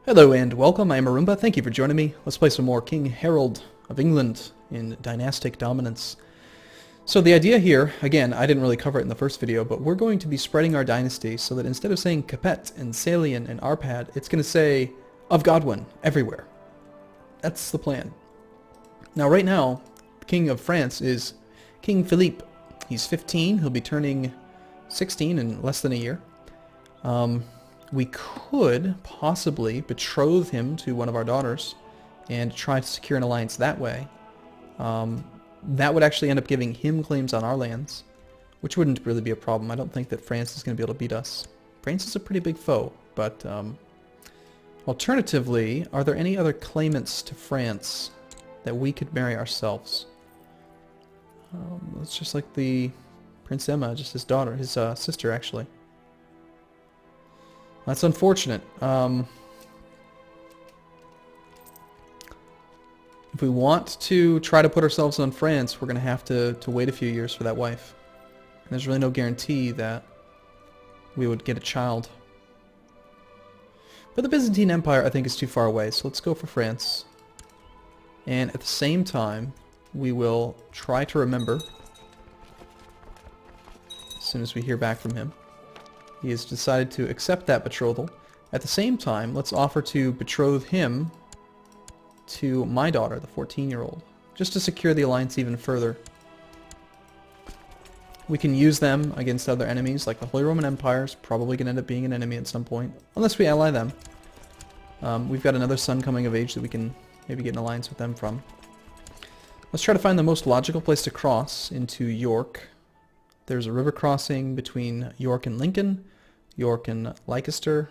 Hello and welcome, I am Arumba. Thank you for joining me. Let's play some more King Harold of England in Dynastic Dominance. So the idea here, again, I didn't really cover it in the first video, but we're going to be spreading our dynasty so that instead of saying Capet and Salian and Arpad, it's going to say of Godwin everywhere. That's the plan. Now right now, King of France is King Philippe. He's 15, he'll be turning 16 in less than a year. We could possibly betroth him to one of our daughters and try to secure an alliance that way. That would actually end up giving him claims on our lands, which wouldn't really be a problem. I don't think that France is going to be able to beat us. France is a pretty big foe, but alternatively, are there any other claimants to France that we could marry ourselves? It's just like the Prince Emma, just his daughter, his sister actually. That's unfortunate. If we want to try to put ourselves on France, we're going to have to wait a few years for that wife. And there's really no guarantee that we would get a child. But the Byzantine Empire, I think, is too far away, so let's go for France. And at the same time, we will try to remember, as soon as we hear back from him, he has decided to accept that betrothal. At the same time, let's offer to betroth him to my daughter, the 14-year-old, just to secure the alliance even further. We can use them against other enemies, like the Holy Roman Empire is probably going to end up being an enemy at some point, unless we ally them. We've got another son coming of age that we can maybe get an alliance with them from. Let's try to find the most logical place to cross into York. There's a river crossing between York and Lincoln, York and Leicester,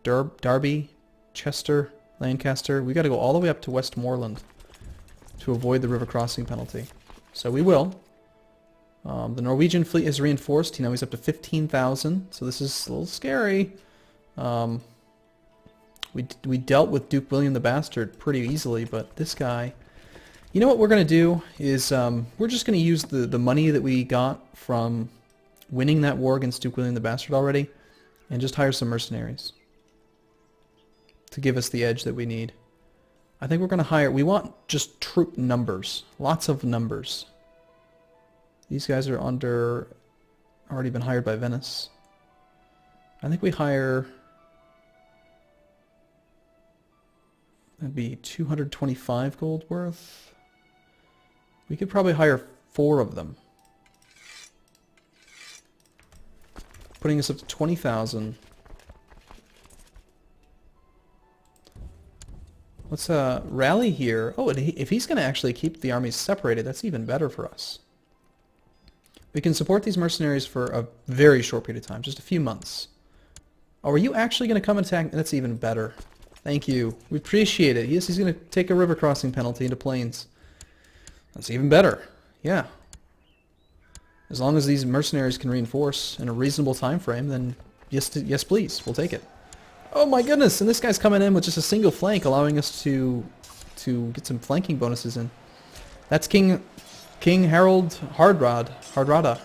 Derby, Chester, Lancaster. We've got to go all the way up to Westmoreland to avoid the river crossing penalty. So we will. The Norwegian fleet is reinforced. He's up to 15,000, so this is a little scary. We dealt with Duke William the Bastard pretty easily, but this guy... You know what we're going to do is we're just going to use the money that we got from winning that war against Duke William the Bastard already and just hire some mercenaries to give us the edge that we need. I think we're going to hire... We want just troop numbers. Lots of numbers. These guys are already been hired by Venice. I think we hire... That'd be 225 gold worth. We could probably hire 4 of them, putting us up to 20,000. Let's rally here. Oh, if he's going to actually keep the armies separated, that's even better for us. We can support these mercenaries for a very short period of time, just a few months. Oh, are you actually going to come and attack? That's even better. Thank you. We appreciate it. Yes, he's going to take a river crossing penalty into plains. That's even better. Yeah. As long as these mercenaries can reinforce in a reasonable time frame, then yes please, we'll take it. Oh my goodness, and this guy's coming in with just a single flank, allowing us to get some flanking bonuses in. That's King Harold Hardrada.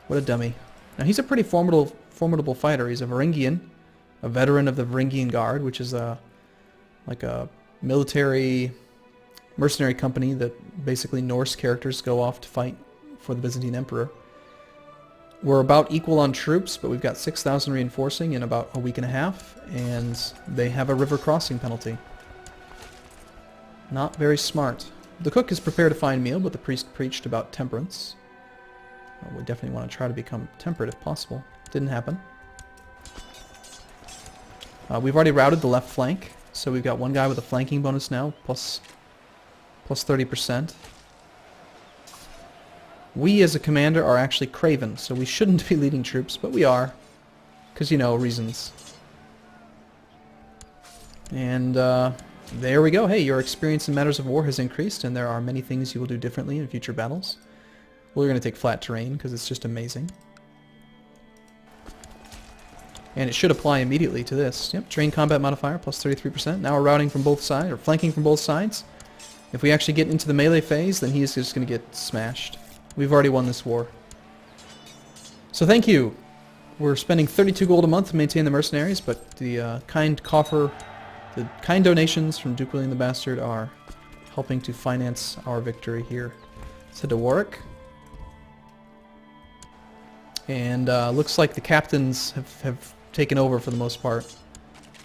What a dummy. Now he's a pretty formidable fighter. He's a Varangian, a veteran of the Varangian Guard, which is like a military mercenary company that basically Norse characters go off to fight for the Byzantine Emperor. We're about equal on troops, but we've got 6,000 reinforcing in about a week and a half, and they have a river crossing penalty. Not very smart. The cook is prepared to find meal, but the priest preached about temperance. We definitely want to try to become temperate if possible. Didn't happen. We've already routed the left flank, so we've got one guy with a flanking bonus now, plus 30%. We as a commander are actually craven, so we shouldn't be leading troops, but we are, because, you know, reasons. And there we go. Hey, your experience in matters of war has increased, and there are many things you will do differently in future battles. Well, you're going to take flat terrain, because it's just amazing. And it should apply immediately to this. Yep, terrain combat modifier, plus 33%. Now we're routing from both sides, or flanking from both sides. If we actually get into the melee phase, then he is just going to get smashed. We've already won this war. So thank you. we're spending 32 gold a month to maintain the mercenaries, but the kind donations from Duke William the Bastard are helping to finance our victory here. Let's head to Warwick. And looks like the captains have taken over for the most part,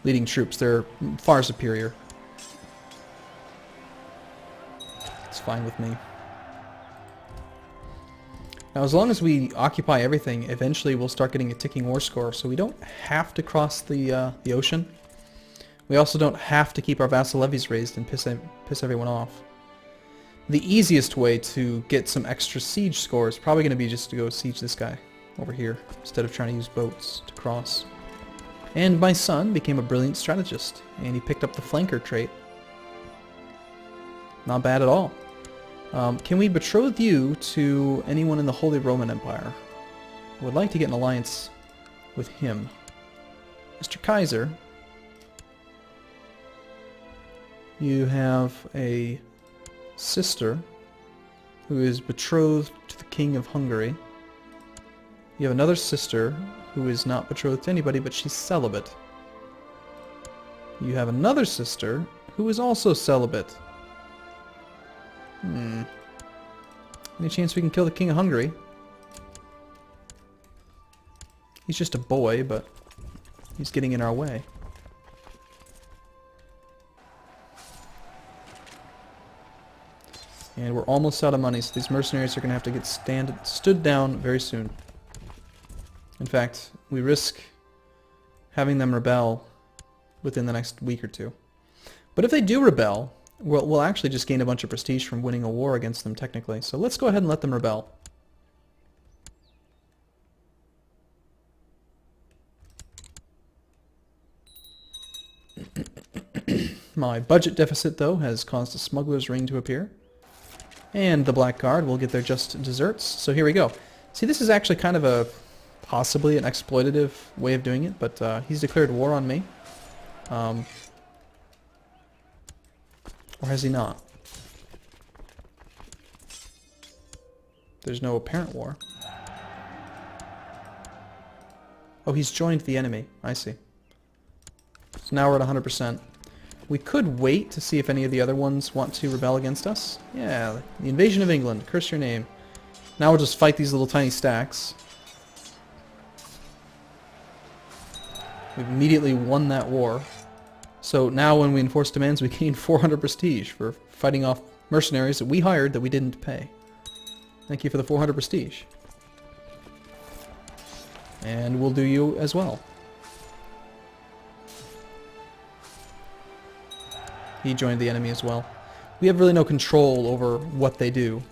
leading troops. They're far superior. It's fine with me. Now, as long as we occupy everything, eventually we'll start getting a ticking war score, so we don't have to cross the ocean. We also don't have to keep our vassal levies raised and piss everyone off. The easiest way to get some extra siege score is probably going to be just to go siege this guy over here, instead of trying to use boats to cross. And my son became a brilliant strategist, and he picked up the flanker trait. Not bad at all. Can we betroth you to anyone in the Holy Roman Empire? I would like to get an alliance with him. Mr. Kaiser, you have a sister who is betrothed to the King of Hungary. You have another sister who is not betrothed to anybody, but she's celibate. You have another sister who is also celibate. Any chance we can kill the King of Hungary? He's just a boy, but he's getting in our way. And we're almost out of money, so these mercenaries are going to have to get stood down very soon. In fact, we risk having them rebel within the next week or two. But if they do rebel, we'll actually just gain a bunch of prestige from winning a war against them, technically. So let's go ahead and let them rebel. My budget deficit, though, has caused a smuggler's ring to appear. And the Black Guard will get their just desserts. So here we go. See, this is actually kind of possibly an exploitative way of doing it, but he's declared war on me. Or has he not? There's no apparent war. Oh, he's joined the enemy. I see. So now we're at 100%. We could wait to see if any of the other ones want to rebel against us. Yeah, the invasion of England. Curse your name. Now we'll just fight these little tiny stacks. We've immediately won that war. So now when we enforce demands, we gain 400 prestige for fighting off mercenaries that we hired that we didn't pay. Thank you for the 400 prestige. And we'll do you as well. He joined the enemy as well. We have really no control over what they do.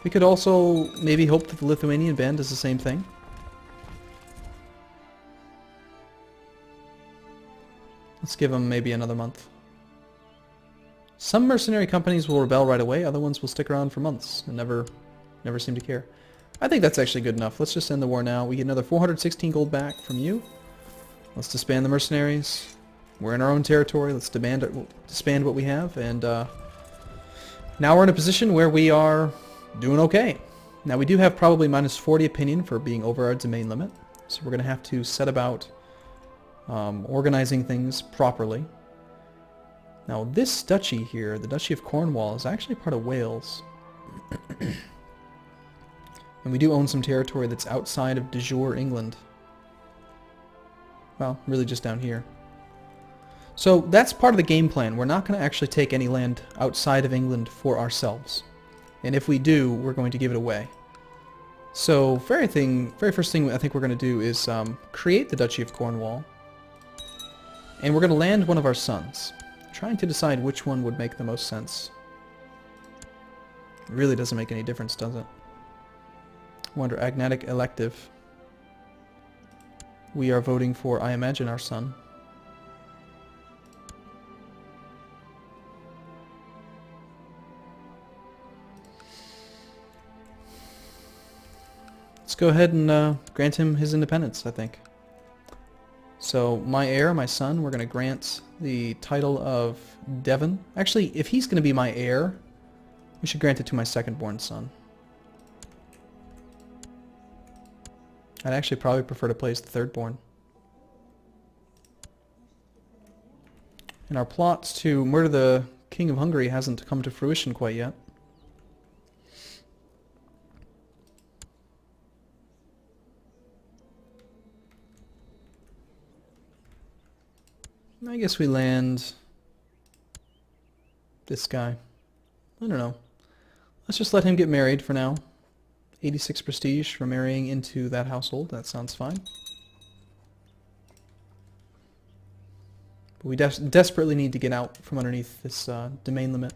We could also maybe hope that the Lithuanian band does the same thing. Let's give them maybe another month. Some mercenary companies will rebel right away, other ones will stick around for months and never seem to care. I think that's actually good enough. Let's just end the war now. We get another 416 gold back from you. Let's disband the mercenaries. We're in our own territory. Let's disband what we have, and now we're in a position where we are doing okay. Now we do have probably minus 40 opinion for being over our domain limit, so we're going to have to set about organizing things properly. Now this duchy here, the Duchy of Cornwall, is actually part of Wales. And we do own some territory that's outside of de jure England. Well, really just down here. So that's part of the game plan. We're not going to actually take any land outside of England for ourselves. And if we do, we're going to give it away. So very first thing I think we're going to do is create the Duchy of Cornwall. And we're going to land one of our sons. Trying to decide which one would make the most sense. It really doesn't make any difference, does it? Wonder, agnatic elective. We are voting for, I imagine, our son. Let's go ahead and grant him his independence, I think. So, my heir, my son, we're going to grant the title of Devon. Actually, if he's going to be my heir, we should grant it to my second-born son. I'd actually probably prefer to place the third born. And our plots to murder the King of Hungary hasn't come to fruition quite yet. I guess we land this guy. I don't know. Let's just let him get married for now. 86 prestige for marrying into that household. That sounds fine. But we desperately need to get out from underneath this domain limit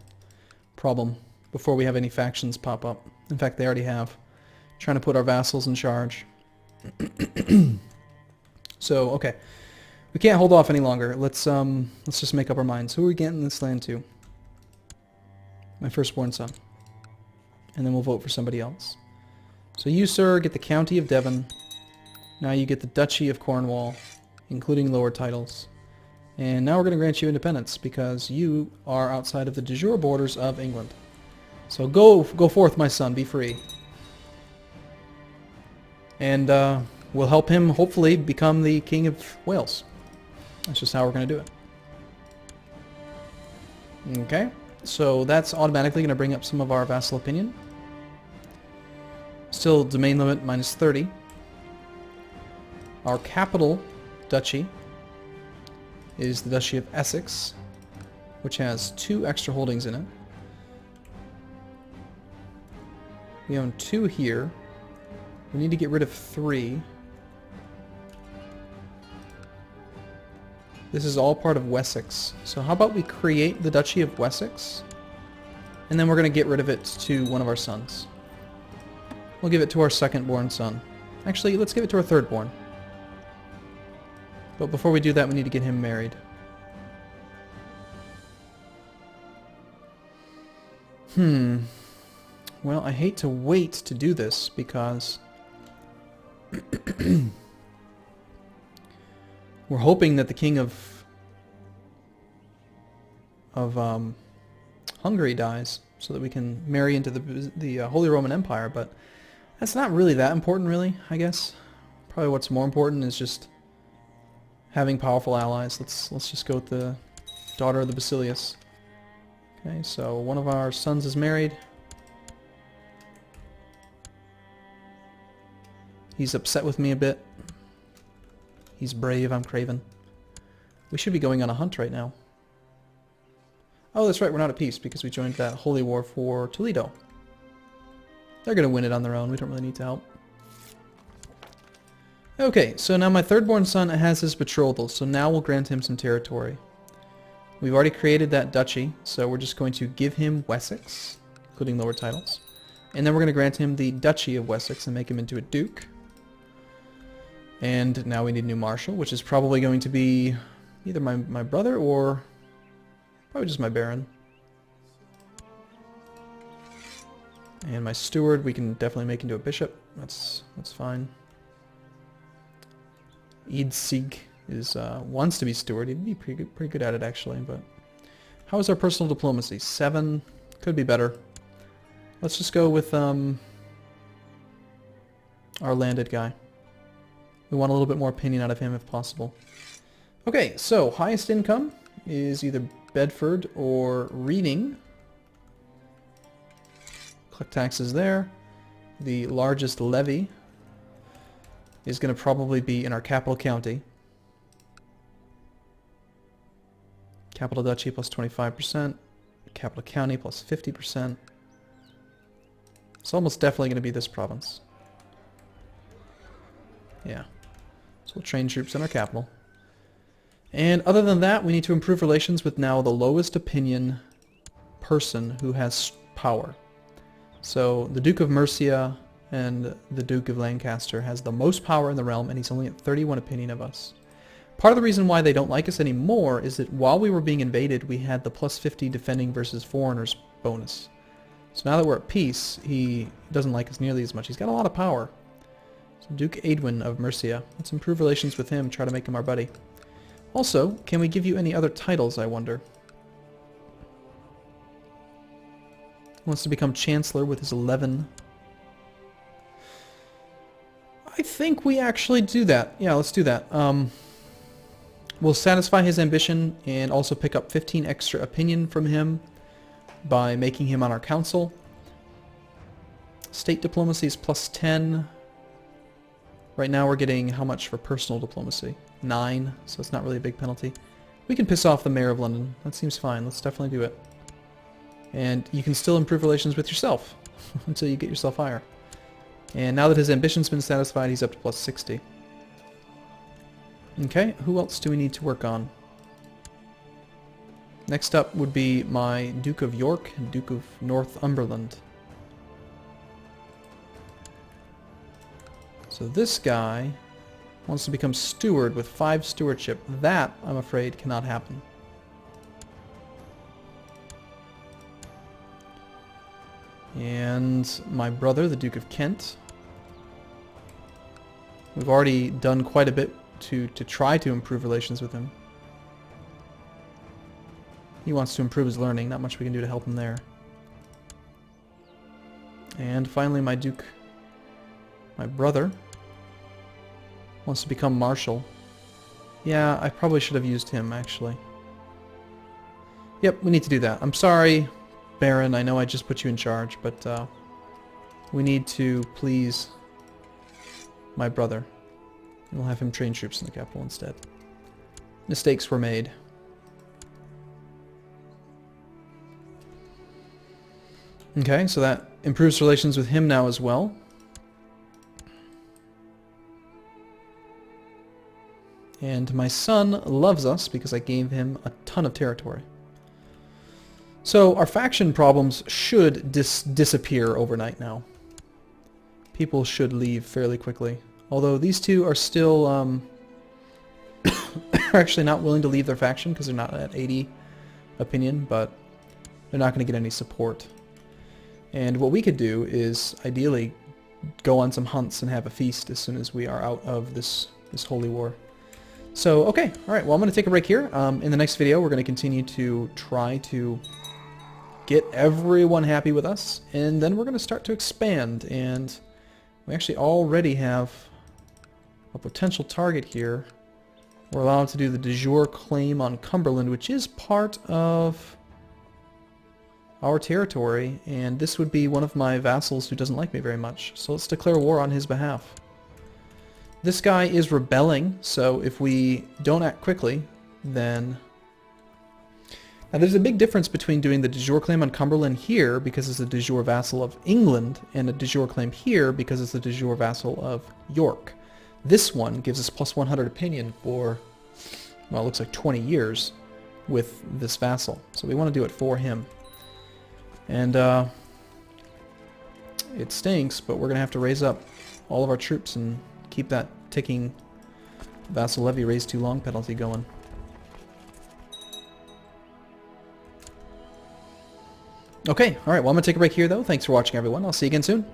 problem before we have any factions pop up. In fact, they already have. Trying to put our vassals in charge. So, okay. We can't hold off any longer. Let's just make up our minds. Who are we getting this land to? My firstborn son. And then we'll vote for somebody else. So you, sir, get the County of Devon. Now you get the Duchy of Cornwall, including lower titles. And now we're going to grant you independence because you are outside of the de jure borders of England. So go forth, my son, be free. And we'll help him hopefully become the King of Wales. That's just how we're going to do it. Okay, so that's automatically going to bring up some of our vassal opinion. Still domain limit minus 30. Our capital duchy is the Duchy of Essex, which has 2 extra holdings in it. We own 2 here. We need to get rid of 3. This is all part of Wessex. So how about we create the Duchy of Wessex? And then we're going to get rid of it to one of our sons. We'll give it to our second-born son. Actually, let's give it to our third-born. But before we do that, we need to get him married. Well, I hate to wait to do this because we're hoping that the King of Hungary dies so that we can marry into the Holy Roman Empire, but that's not really that important, really, I guess. Probably what's more important is just having powerful allies. Let's just go with the daughter of the Basilius. Okay, so one of our sons is married. He's upset with me a bit. He's brave, I'm craven. We should be going on a hunt right now. Oh, that's right, we're not at peace because we joined that holy war for Toledo. They're going to win it on their own. We don't really need to help. Okay, so now my third-born son has his betrothal, so now we'll grant him some territory. We've already created that duchy, so we're just going to give him Wessex, including lower titles. And then we're going to grant him the Duchy of Wessex and make him into a duke. And now we need a new marshal, which is probably going to be either my brother or probably just my baron. And my steward we can definitely make into a bishop. That's fine. Edsig is wants to be steward. He'd be pretty good at it actually. But how is our personal diplomacy? 7 could be better. Let's just go with our landed guy. We want a little bit more opinion out of him if possible. Okay, so highest income is either Bedford or Reading. Collect taxes there. The largest levy is going to probably be in our capital county. Capital duchy plus 25%. Capital county plus 50%. It's almost definitely going to be this province. Yeah. So we'll train troops in our capital. And other than that, we need to improve relations with now the lowest opinion person who has power. So the Duke of Mercia and the Duke of Lancaster has the most power in the realm, and he's only at 31 opinion of us. Part of the reason why they don't like us anymore is that while we were being invaded, we had the plus 50 defending versus foreigners bonus. So now that we're at peace, he doesn't like us nearly as much. He's got a lot of power. So Duke Godwin of Mercia. Let's improve relations with him, try to make him our buddy. Also, can we give you any other titles, I wonder? He wants to become Chancellor with his 11. I think we actually do that. Yeah, let's do that. We'll satisfy his ambition and also pick up 15 extra opinion from him by making him on our council. State diplomacy is plus 10. Right now we're getting how much for personal diplomacy? 9, so it's not really a big penalty. We can piss off the mayor of London. That seems fine. Let's definitely do it. And you can still improve relations with yourself until you get yourself higher. And now that his ambition's been satisfied, he's up to plus 60. Okay, who else do we need to work on? Next up would be my Duke of York and Duke of Northumberland. So this guy wants to become steward with 5 stewardship. That, I'm afraid, cannot happen. And my brother, the Duke of Kent. We've already done quite a bit to try to improve relations with him. He wants to improve his learning. Not much we can do to help him there. And finally my Duke, my brother, wants to become Marshal. Yeah, I probably should have used him, actually. Yep, we need to do that. I'm sorry, Baron, I know I just put you in charge, but we need to please my brother. We'll have him train troops in the capital instead. Mistakes were made. Okay, so that improves relations with him now as well. And my son loves us because I gave him a ton of territory. So our faction problems should disappear overnight now. People should leave fairly quickly. Although these two are still are actually not willing to leave their faction because they're not at 80 opinion, but they're not going to get any support. And what we could do is ideally go on some hunts and have a feast as soon as we are out of this holy war. So, okay, alright, well I'm going to take a break here. In the next video we're going to continue to try to get everyone happy with us, and then we're going to start to expand, and we actually already have a potential target here. We're allowed to do the de jure claim on Cumberland, which is part of our territory, and this would be one of my vassals who doesn't like me very much, so let's declare war on his behalf. This guy is rebelling, so if we don't act quickly, then... Now there's a big difference between doing the de jure claim on Cumberland here, because it's a de jure vassal of England, and a de jure claim here, because it's a de jure vassal of York. This one gives us plus 100 opinion for, well, it looks like 20 years with this vassal. So we want to do it for him. And it stinks, but we're going to have to raise up all of our troops and keep that ticking vassal levy raised too long penalty going. Okay, alright, well I'm going to take a break here though. Thanks for watching everyone. I'll see you again soon.